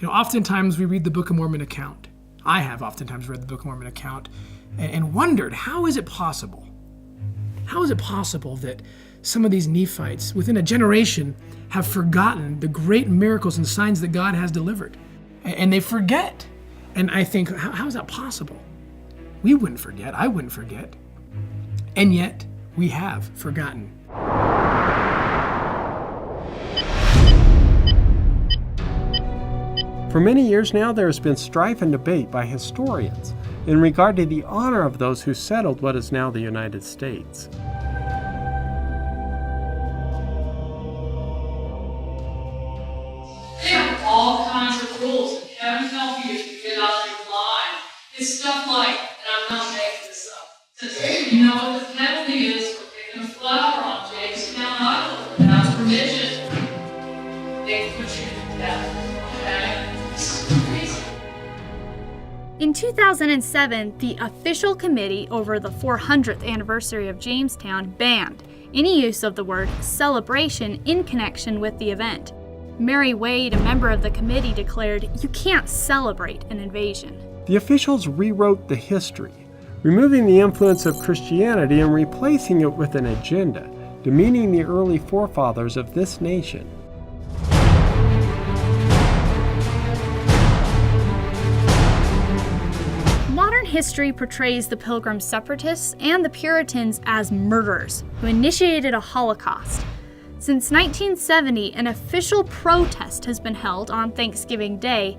Oftentimes we read the Book of Mormon account. I have oftentimes read the Book of Mormon account and wondered, how is it possible? How is it possible that some of these Nephites within a generation have forgotten the great miracles and signs that God has delivered? And they forget. And I think, how is that possible? We wouldn't forget. I wouldn't forget. And yet, we have forgotten. For many years now, there has been strife and debate by historians in regard to the honor of those who settled what is now the United States. They have all kinds of rules, and heaven help you if you get out there blind. It's stuff like, and I'm not making this up, says, you know what the penalty is for picking a flower on Jamestown Island without permission? They put you to death, okay? In 2007, the official committee over the 400th anniversary of Jamestown banned any use of the word celebration in connection with the event. Mary Wade, a member of the committee, declared, "You can't celebrate an invasion." The officials rewrote the history, removing the influence of Christianity and replacing it with an agenda, demeaning the early forefathers of this nation. Modern history portrays the Pilgrim separatists and the Puritans as murderers who initiated a Holocaust. Since 1970, an official protest has been held on Thanksgiving Day,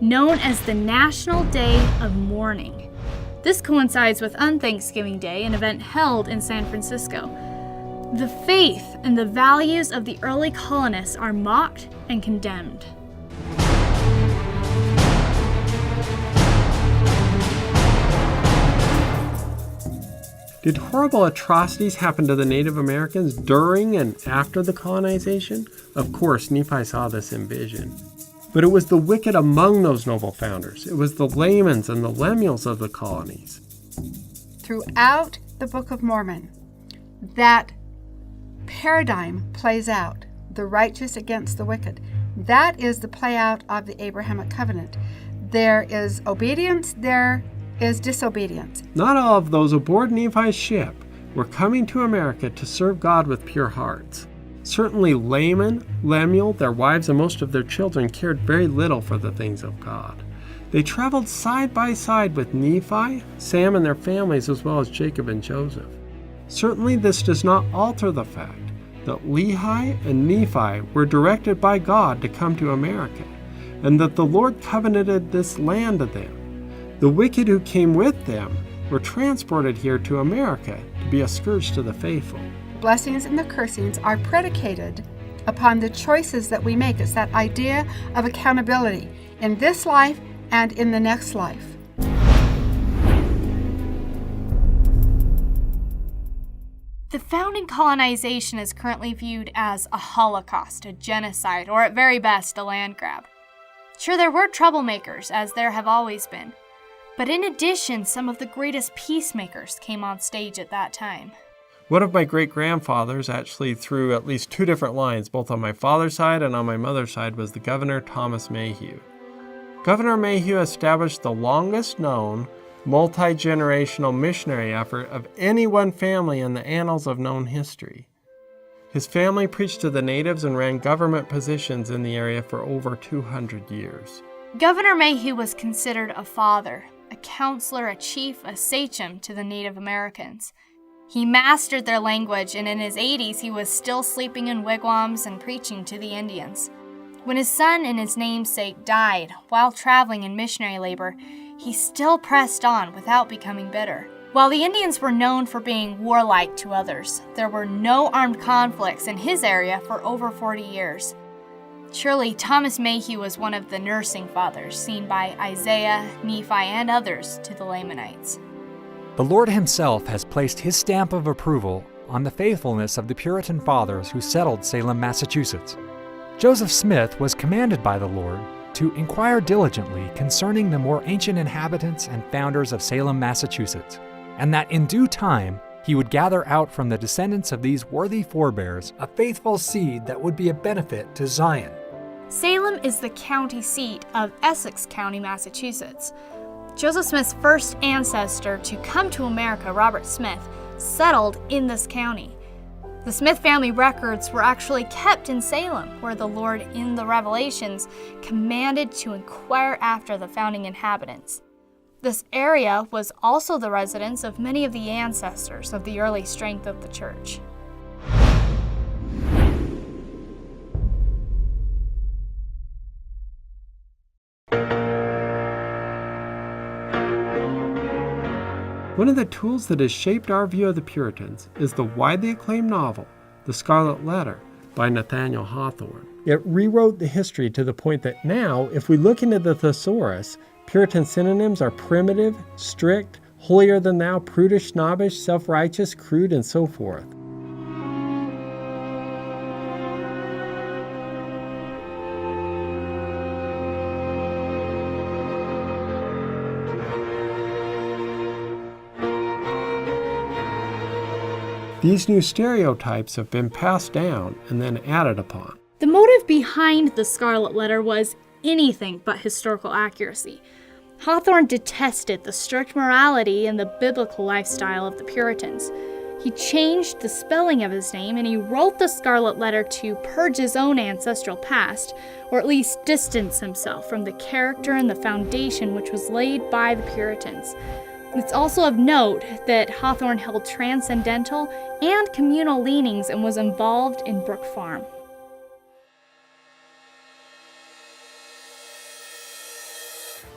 known as the National Day of Mourning. This coincides with Unthanksgiving Day, an event held in San Francisco. The faith and the values of the early colonists are mocked and condemned. Did horrible atrocities happen to the Native Americans during and after the colonization? Of course, Nephi saw this in vision. But it was the wicked among those noble founders. It was the Lamans and the Lemuels of the colonies. Throughout the Book of Mormon, that paradigm plays out, the righteous against the wicked. That is the play out of the Abrahamic covenant. There is obedience, there is disobedience. Not all of those aboard Nephi's ship were coming to America to serve God with pure hearts. Certainly Laman, Lemuel, their wives, and most of their children cared very little for the things of God. They traveled side by side with Nephi, Sam, and their families, as well as Jacob and Joseph. Certainly this does not alter the fact that Lehi and Nephi were directed by God to come to America, and that the Lord covenanted this land to them. The wicked who came with them were transported here to America to be a scourge to the faithful. Blessings and the cursings are predicated upon the choices that we make. It's that idea of accountability in this life and in the next life. The founding colonization is currently viewed as a holocaust, a genocide, or at very best, a land grab. Sure, there were troublemakers, as there have always been. But in addition, some of the greatest peacemakers came on stage at that time. One of my great-grandfathers actually threw at least two different lines, both on my father's side and on my mother's side, was the Governor Thomas Mayhew. Governor Mayhew established the longest-known multi-generational missionary effort of any one family in the annals of known history. His family preached to the natives and ran government positions in the area for over 200 years. Governor Mayhew was considered a father, a counselor, a chief, a sachem to the Native Americans. He mastered their language, and in his 80s he was still sleeping in wigwams and preaching to the Indians. When his son and his namesake died while traveling in missionary labor, he still pressed on without becoming bitter. While the Indians were known for being warlike to others, there were no armed conflicts in his area for over 40 years. Surely Thomas Mayhew was one of the nursing fathers seen by Isaiah, Nephi, and others to the Lamanites. The Lord himself has placed his stamp of approval on the faithfulness of the Puritan fathers who settled Salem, Massachusetts. Joseph Smith was commanded by the Lord to inquire diligently concerning the more ancient inhabitants and founders of Salem, Massachusetts, and that in due time he would gather out from the descendants of these worthy forebears a faithful seed that would be a benefit to Zion. Salem is the county seat of Essex County, Massachusetts. Joseph Smith's first ancestor to come to America, Robert Smith, settled in this county. The Smith family records were actually kept in Salem, where the Lord in the Revelations commanded to inquire after the founding inhabitants. This area was also the residence of many of the ancestors of the early strength of the church. One of the tools that has shaped our view of the Puritans is the widely acclaimed novel, The Scarlet Letter, by Nathaniel Hawthorne. It rewrote the history to the point that now, if we look into the thesaurus, Puritan synonyms are primitive, strict, holier-than-thou, prudish, snobbish, self-righteous, crude, and so forth. These new stereotypes have been passed down and then added upon. The motive behind the Scarlet Letter was anything but historical accuracy. Hawthorne detested the strict morality and the biblical lifestyle of the Puritans. He changed the spelling of his name and he wrote the Scarlet Letter to purge his own ancestral past, or at least distance himself from the character and the foundation which was laid by the Puritans. It's also of note that Hawthorne held transcendental and communal leanings and was involved in Brook Farm.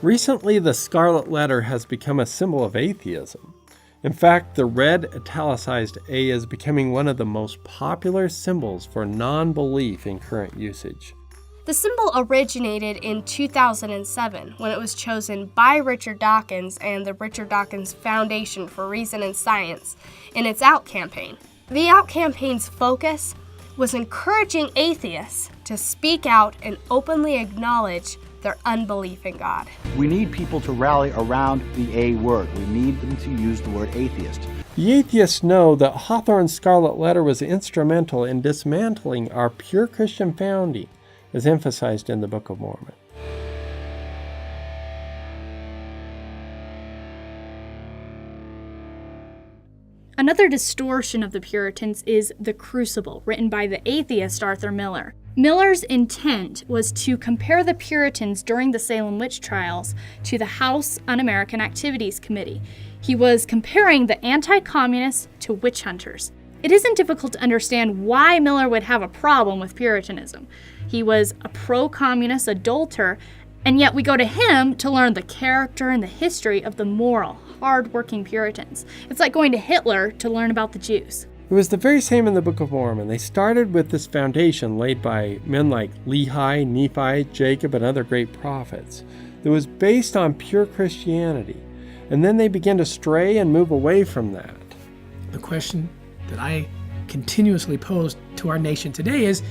Recently, the Scarlet Letter has become a symbol of atheism. In fact, the red italicized A is becoming one of the most popular symbols for non-belief in current usage. The symbol originated in 2007 when it was chosen by Richard Dawkins and the Richard Dawkins Foundation for Reason and Science in its OUT campaign. The OUT campaign's focus was encouraging atheists to speak out and openly acknowledge their unbelief in God. We need people to rally around the A word. We need them to use the word atheist. The atheists know that Hawthorne's Scarlet Letter was instrumental in dismantling our pure Christian founding, as emphasized in the Book of Mormon. Another distortion of the Puritans is The Crucible, written by the atheist Arthur Miller. Miller's intent was to compare the Puritans during the Salem witch trials to the House Un-American Activities Committee. He was comparing the anti-communists to witch hunters. It isn't difficult to understand why Miller would have a problem with Puritanism. He was a pro-communist adulterer, and yet we go to him to learn the character and the history of the moral, hard-working Puritans. It's like going to Hitler to learn about the Jews. It was the very same in the Book of Mormon. They started with this foundation laid by men like Lehi, Nephi, Jacob, and other great prophets that was based on pure Christianity. And then they began to stray and move away from that. The question that I continuously pose to our nation today is,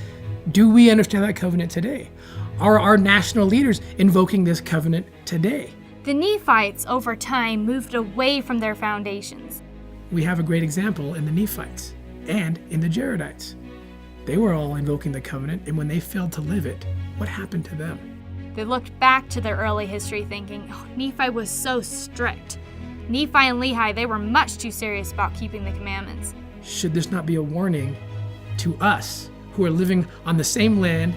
do we understand that covenant today? Are our national leaders invoking this covenant today? The Nephites, over time, moved away from their foundations. We have a great example in the Nephites and in the Jaredites. They were all invoking the covenant, and when they failed to live it, what happened to them? They looked back to their early history thinking, oh, Nephi was so strict. Nephi and Lehi, they were much too serious about keeping the commandments. Should this not be a warning to us who are living on the same land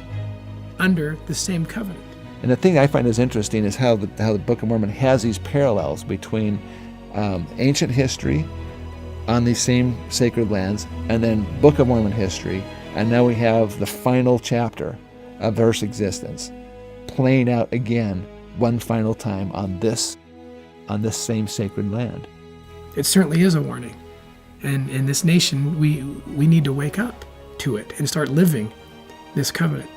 under the same covenant? And the thing I find is interesting is how the Book of Mormon has these parallels between ancient history on these same sacred lands, and then Book of Mormon history, and now we have the final chapter of Earth's existence playing out again one final time on this same sacred land. It certainly is a warning. And in this nation, we need to wake up to it and start living this covenant.